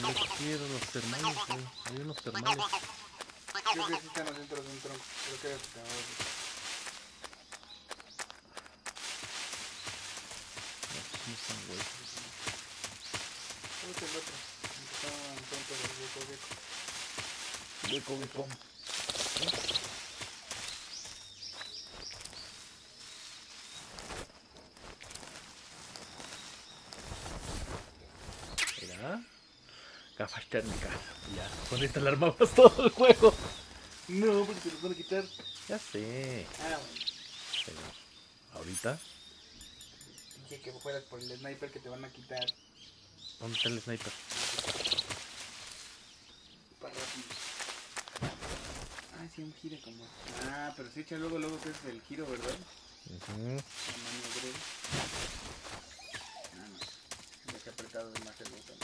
No quiero los termales, güey. Hay unos termales. Creo que sí están adentro de un tronco. Creo que era el tenedor. No están huecos. ¿Cómo es el otro? El que está enfrente del hueco. Hueco. Mira. Gafas térmicas. Ya. Con esta la armamos todo el juego. No, porque te los van a quitar. Ya sé. Ah, bueno. Pero ahorita. Dije que fueras por el sniper que te van a quitar. ¿Dónde está el sniper? Para rápido. Ah, sí, un giro como. Ah, pero se echa luego que es el giro, ¿verdad? La maniobrera. Ah, no. Deja apretado de más el botón.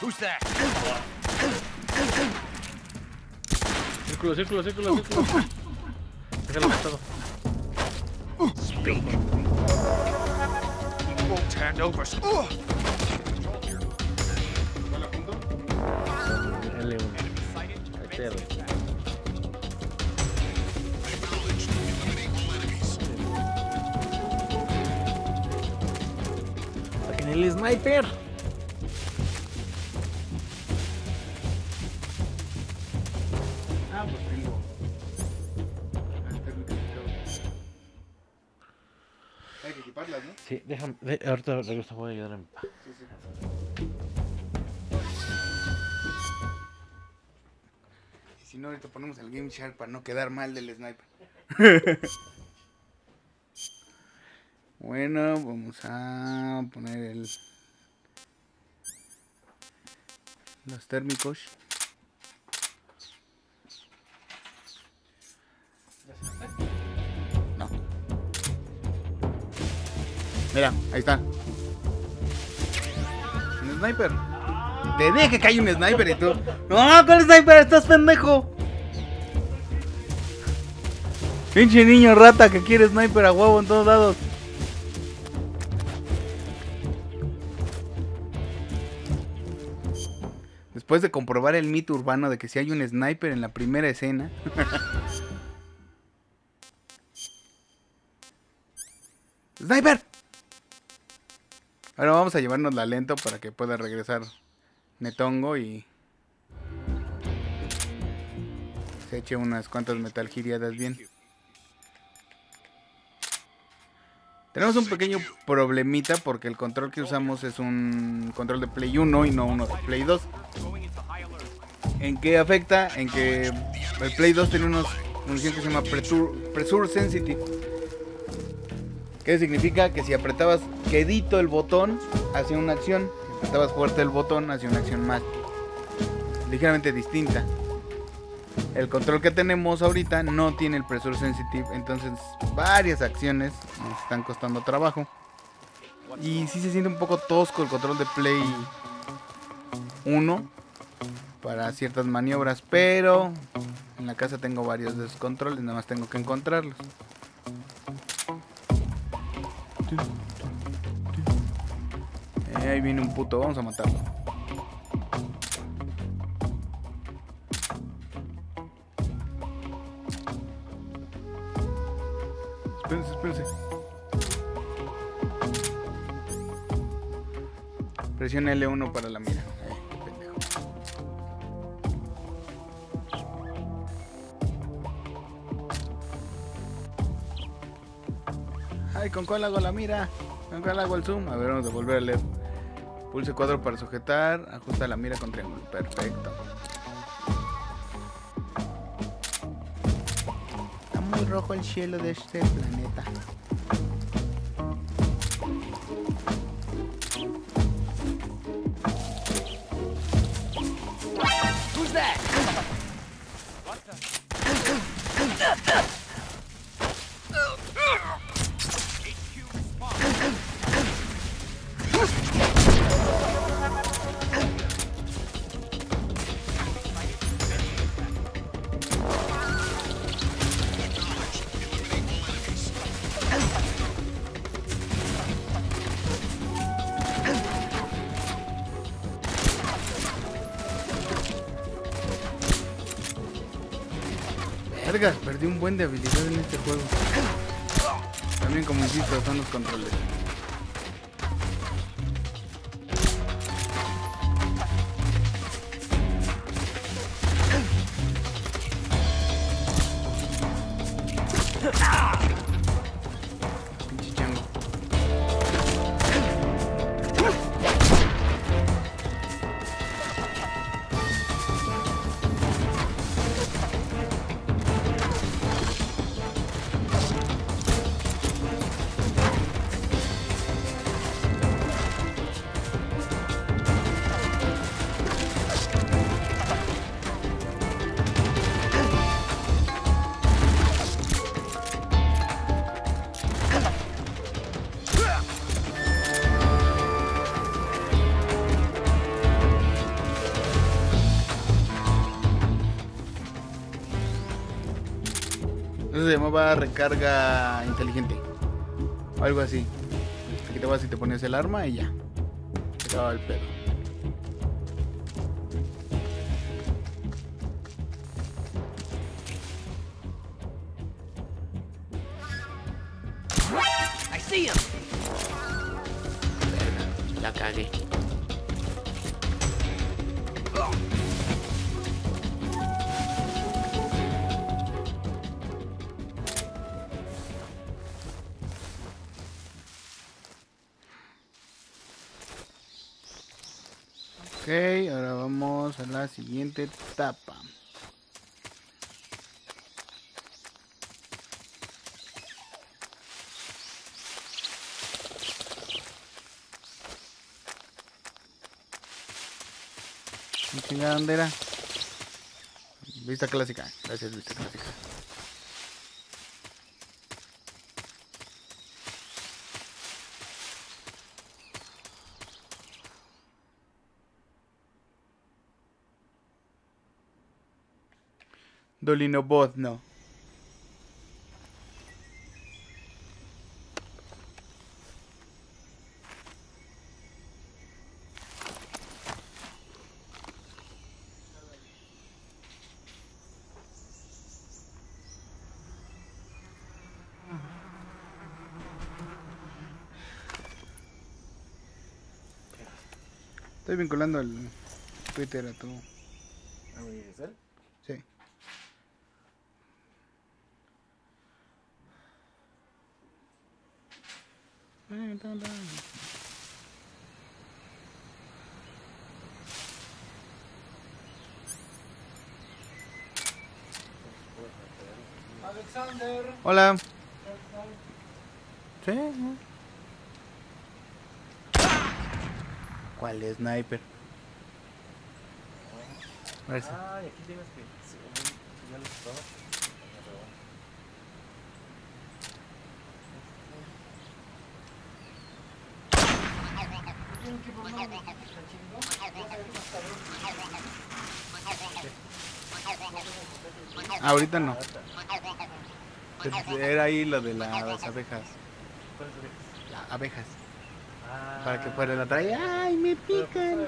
Who's that? Círculo. Déjalo apretado. Speak. He won't hand over. ¿Cuál apunto? L1. Ahí te lo. ¡Saquen el sniper! Ah, pues tengo. Hay que equiparlas, ¿no? Sí, déjame. Ahorita regreso, voy a ayudar a mi papá. Sí, sí. Y si no, ahorita ponemos el Game Shark para no quedar mal del sniper. Bueno, vamos a poner los térmicos. No. Mira, ahí está. Un sniper. Te dije que hay un sniper y tú. No, ¿cuál sniper? Estás pendejo. Pinche niño rata que quiere sniper a huevo en todos lados. Después de comprobar el mito urbano de que si hay un sniper en la primera escena. ¡Sniper! Ahora vamos a llevárnosla lento para que pueda regresar Netongo y se eche unas cuantas metalgiriadas bien. Tenemos un pequeño problemita porque el control que usamos es un control de Play 1 y no uno de Play 2. ¿En qué afecta? En que el Play 2 tiene una función que se llama Pressure Sensitive. ¿Qué significa? Que si apretabas quedito el botón, hacía una acción. Si apretabas fuerte el botón, hacía una acción más ligeramente distinta. El control que tenemos ahorita no tiene el Pressure Sensitive, entonces varias acciones nos están costando trabajo. Y sí se siente un poco tosco el control de Play 1 para ciertas maniobras, pero en la casa tengo varios de esos controles, nada más tengo que encontrarlos. Ahí viene un puto, vamos a matarlo. Espérense. Presiona L1 para la mira. Qué pendejo. Ay, ¿con cuál hago la mira? ¿Con cuál hago el zoom? A ver, vamos a volver a leer. Pulse cuadro para sujetar. Ajusta la mira con triángulo. Perfecto. Está muy rojo el cielo de este planeta. Who's that? Vergas, perdí un buen de habilidad en este juego. También, como insisto, son los controles. Pinche chango. Eso se llamaba recarga inteligente. O algo así. Te quitabas y te ponías el arma y ya. Se acababa el pedo. I see him. La cagué. Ok, ahora vamos a la siguiente etapa. ¿Qué chingada dónde era? Vista clásica. Gracias, vista clásica. Dolino Bot, no. Estoy vinculando el Twitter a tu... ¿A mi cel? Sí. Alexander. Hola. Sí, ¿no? ¿Cuál es sniper? A ver si... Ah, y aquí tienes que... Ya lo estaba. Ahorita no. Era ahí lo de las abejas. ¿Cuáles orejas? Abejas. Ah, Para que fuera la traía. ¡Ay, me pican!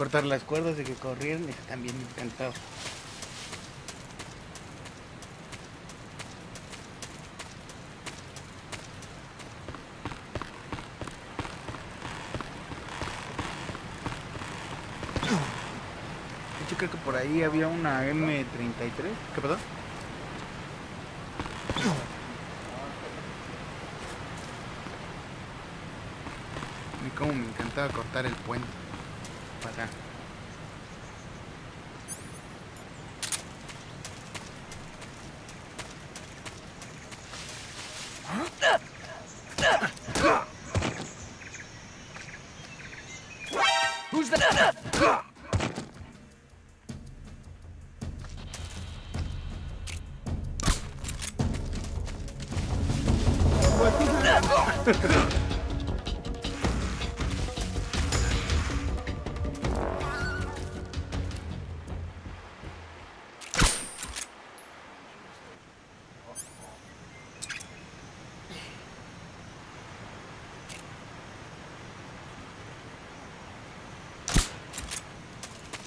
cortar las cuerdas y que corrieran, eso también me encantaba. Yo creo que por ahí había una M33. ¿Qué pasó? Y cómo me encantaba cortar el puente para acá. Who's that?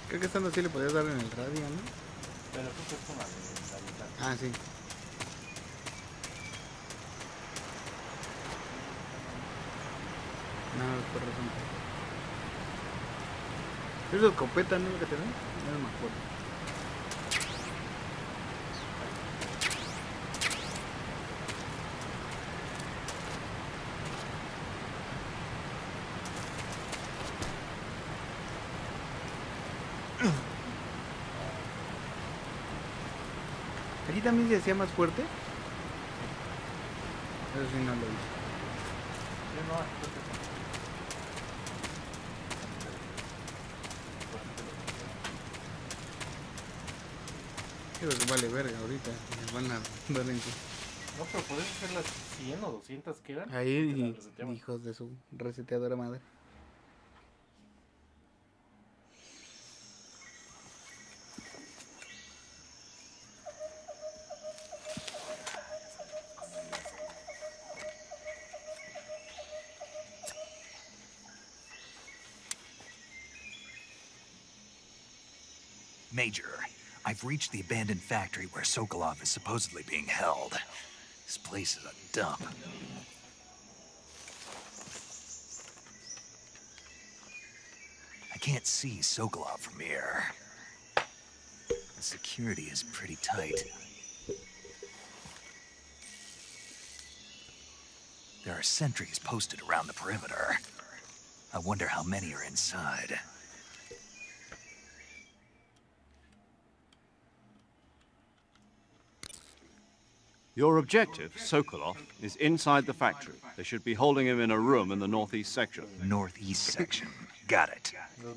Creo que estando así le podías dar en el radio, ¿no? Pero creo que es con la mitad. Ah, sí. No, por razón. ¿Es la escopeta, no? Que te dan? No me acuerdo. ¿Aquí también se hacía más fuerte? Eso sí no lo hice. Yo no, creo que Creo que vale verga ahorita. Me van a dar en su... no, pero podés hacer las 100 o 200 que eran. Ahí, hijos de su reseteadora madre. Major, I've reached the abandoned factory where Sokolov is supposedly being held. This place is a dump. I can't see Sokolov from here. The security is pretty tight. There are sentries posted around the perimeter. I wonder how many are inside. Your objective, Sokolov, is inside the factory. They should be holding him in a room in the northeast section. Northeast section. Got it.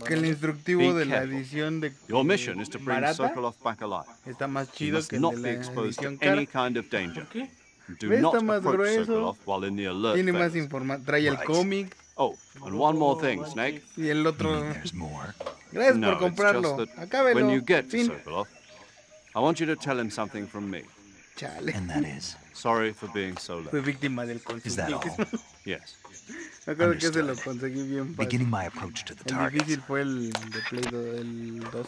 Que el instructivo de la edición de Your mission is to bring Barata Sokolov back alive. está más He chido must que el not de be la exposed to edición any cara. kind of danger. Do ¿Ves? not Está más approach grueso. Sokolov while in the alert Tiene más phase. información. Trae el cómic. Oh, and one more thing, Snake. Y el otro. There's more. Gracias No, por it's comprarlo. just that Acábelo. when you get to Fin. Sokolov, I want you to tell him something from me. Chale. And that is? Sorry for being so Fue late. víctima del Is that all? consumismo. Yes. Me acuerdo que se lo Understood. conseguí bien fácil. Beginning my approach to the El target. difícil fue el de Play 2, el 2.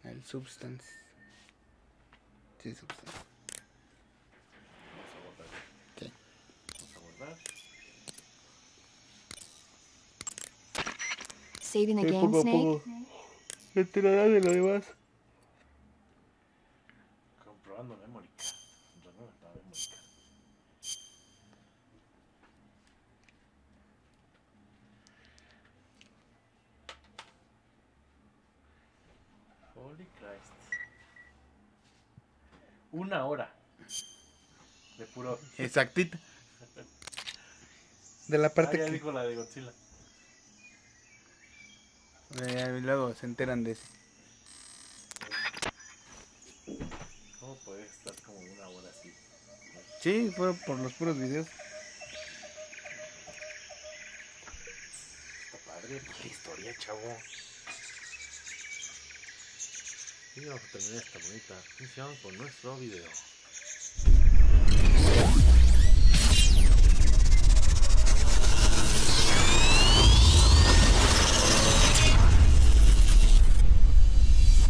El Substance. Sí, Substance. ¿Qué? Saving the Sí, game, poco a Snake? poco. Se enterará de lo demás. comprobando memory card. Renueva la memory card. Holy Christ. 1 hora. De puro. Exactita. De la parte ya que... dijo la de Godzilla. Y luego se enteran de eso. ¿Cómo puede estar como 1 hora así? Sí, fue por los puros videos. Está padre, qué historia, chavo. Y vamos a terminar esta bonita misión con nuestro video.